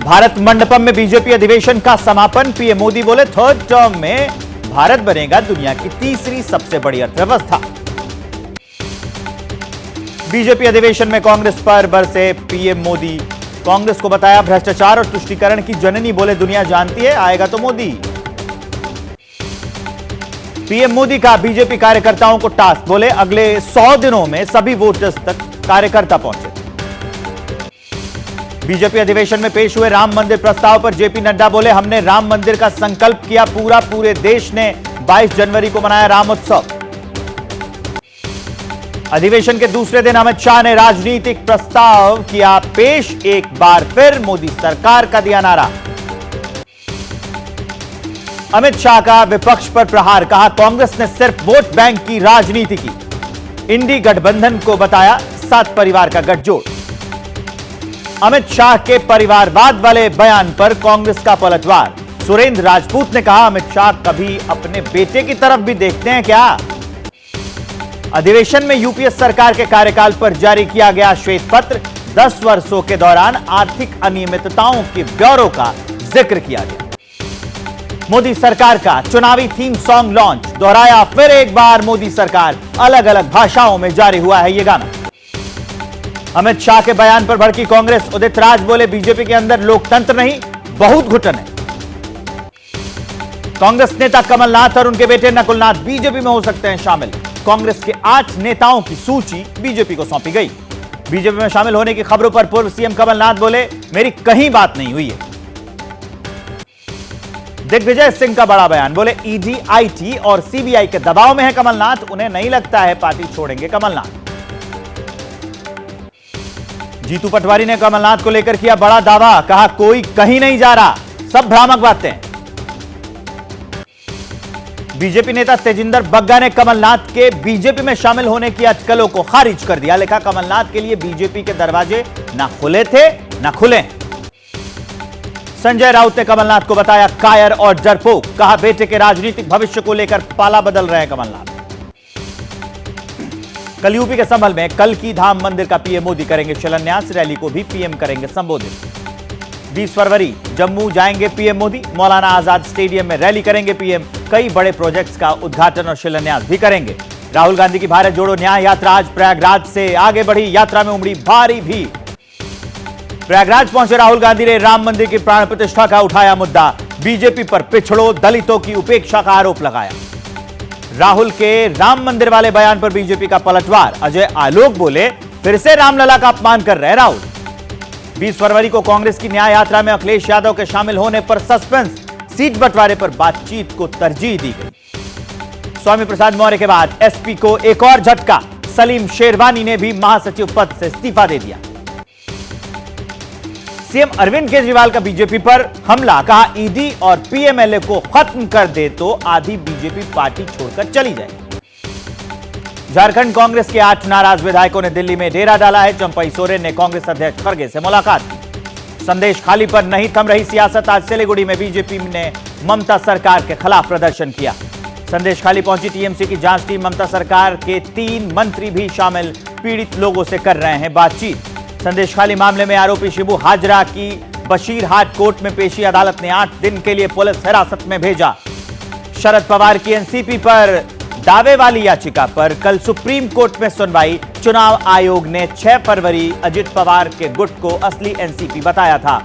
भारत मंडपम में बीजेपी अधिवेशन का समापन। पीएम मोदी बोले, थर्ड टर्म में भारत बनेगा दुनिया की तीसरी सबसे बड़ी अर्थव्यवस्था। बीजेपी अधिवेशन में कांग्रेस पर बरसे पीएम मोदी। कांग्रेस को बताया भ्रष्टाचार और तुष्टीकरण की जननी। बोले, दुनिया जानती है, आएगा तो मोदी। पीएम मोदी का बीजेपी कार्यकर्ताओं को टास्क। बोले, अगले 100 दिनों में सभी वोटर्स तक कार्यकर्ता पहुंचे। बीजेपी अधिवेशन में पेश हुए राम मंदिर प्रस्ताव पर जेपी नड्डा बोले, हमने राम मंदिर का संकल्प किया पूरा। पूरे देश ने 22 जनवरी को मनाया रामोत्सव। अधिवेशन के दूसरे दिन अमित शाह ने राजनीतिक प्रस्ताव किया पेश। एक बार फिर मोदी सरकार का दिया नारा। अमित शाह का विपक्ष पर प्रहार। कहा, कांग्रेस ने सिर्फ वोट बैंक की राजनीति की। इंडी गठबंधन को बताया 7 परिवार का गठजोड़। अमित शाह के परिवारवाद वाले बयान पर कांग्रेस का पलटवार। सुरेंद्र राजपूत ने कहा, अमित शाह कभी अपने बेटे की तरफ भी देखते हैं क्या? अधिवेशन में यूपीए सरकार के कार्यकाल पर जारी किया गया श्वेत पत्र। 10 वर्षों के दौरान आर्थिक अनियमितताओं के ब्यौरों का जिक्र किया गया। मोदी सरकार का चुनावी थीम सॉन्ग लॉन्च। दोहराया फिर एक बार मोदी सरकार। अलग अलग भाषाओं में जारी हुआ है यह गाना। अमित शाह के बयान पर भड़की कांग्रेस। उदित राज बोले, बीजेपी के अंदर लोकतंत्र नहीं, बहुत घुटन है। कांग्रेस नेता कमलनाथ और उनके बेटे नकुलनाथ बीजेपी में हो सकते हैं शामिल। कांग्रेस के 8 नेताओं की सूची बीजेपी को सौंपी गई। बीजेपी में शामिल होने की खबरों पर पूर्व सीएम कमलनाथ बोले, मेरी कहीं बात नहीं हुई है। दिग्विजय सिंह का बड़ा बयान। बोले, ईडी, आईटी और सीबीआई के दबाव में है कमलनाथ। उन्हें नहीं लगता है पार्टी छोड़ेंगे कमलनाथ। जीतू पटवारी ने कमलनाथ को लेकर किया बड़ा दावा। कहा, कोई कहीं नहीं जा रहा, सब भ्रामक बातें। बीजेपी नेता तेजिंदर बग्गा ने कमलनाथ के बीजेपी में शामिल होने की अटकलों को खारिज कर दिया। लिखा, कमलनाथ के लिए बीजेपी के दरवाजे ना खुले थे ना खुले। संजय राउत ने कमलनाथ को बताया कायर और डरपोक। कहा, बेटे के राजनीतिक भविष्य को लेकर पाला बदल रहे हैं कमलनाथ। कल यूपी के संभल में कल की धाम मंदिर का पीएम मोदी करेंगे शिलान्यास। रैली को भी पीएम करेंगे संबोधित। 20 फरवरी जम्मू जाएंगे पीएम मोदी। मौलाना आजाद स्टेडियम में रैली करेंगे पीएम। कई बड़े प्रोजेक्ट्स का उद्घाटन और शिलान्यास भी करेंगे। राहुल गांधी की भारत जोड़ो न्याय यात्रा आज प्रयागराज से आगे बढ़ी। यात्रा में उमड़ी भारी भीड़। प्रयागराज पहुंचे राहुल गांधी ने राम मंदिर की प्राण प्रतिष्ठा का उठाया मुद्दा। बीजेपी पर पिछड़ों, दलितों की उपेक्षा का आरोप लगाया। राहुल के राम मंदिर वाले बयान पर बीजेपी का पलटवार। अजय आलोक बोले, फिर से रामलला का अपमान कर रहे राहुल। 20 फरवरी को कांग्रेस की न्याय यात्रा में अखिलेश यादव के शामिल होने पर सस्पेंस। सीट बंटवारे पर बातचीत को तरजीह दी गई। स्वामी प्रसाद मौर्य के बाद एसपी को एक और झटका। सलीम शेरवानी ने भी महासचिव पद से इस्तीफा दे दिया। सीएम अरविंद केजरीवाल का बीजेपी पर हमला। कहा, ईडी और पीएमएलए को खत्म कर दे तो आधी बीजेपी पार्टी छोड़कर चली जाए। झारखंड कांग्रेस के 8 नाराज विधायकों ने दिल्ली में डेरा डाला है। चंपई सोरेन ने कांग्रेस अध्यक्ष खड़गे से मुलाकात की। संदेश खाली पर नहीं थम रही सियासत। आज सिलीगुड़ी में बीजेपी ने ममता सरकार के खिलाफ प्रदर्शन किया। संदेश खाली पहुंची टीएमसी की जांच टीम। ममता सरकार के 3 मंत्री भी शामिल। पीड़ित लोगों से कर रहे हैं बातचीत। संदेश खाली मामले में आरोपी शिबू हाजरा की बशीरहाट कोर्ट में पेशी। अदालत ने 8 दिन के लिए पुलिस हिरासत में भेजा। शरद पवार की एनसीपी पर दावे वाली याचिका पर कल सुप्रीम कोर्ट में सुनवाई। चुनाव आयोग ने 6 फरवरी अजित पवार के गुट को असली एनसीपी बताया था।